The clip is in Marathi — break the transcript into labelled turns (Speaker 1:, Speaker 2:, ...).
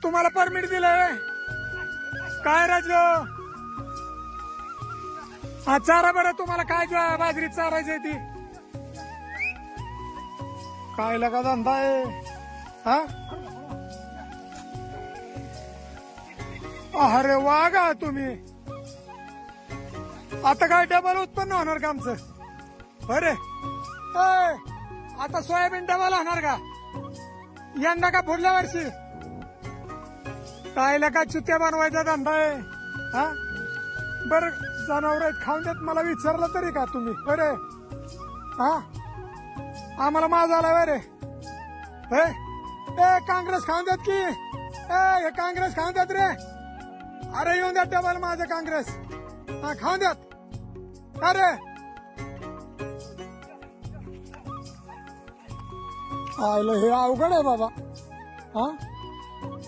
Speaker 1: तुम्हाला परमिट दिलंय काय राजू? हा चारा बरं तुम्हाला काय बाजरी चारायची ती काय लगा धंदा आहे हा? अरे वागा तुम्ही आता काय डबल उत्पन्न होणार का आमचं? बरे आता सोयाबीन डबल होणार का यंदा का पुढल्या वर्षी? काय का चुत्या बनवायचा धंदा आहे हा? बर जनावर आहेत खाऊन देत मला विचारलं तरी का तुम्ही? बरे हा आम्हाला माझा आला बरे काँग्रेस खाऊन देत की हे काँग्रेस खाऊन देत रे. अरे येऊन द्या डबल माझं काँग्रेस हा खाऊन द्यात. अरे आयलं हे अवघड आहे बाबा हा.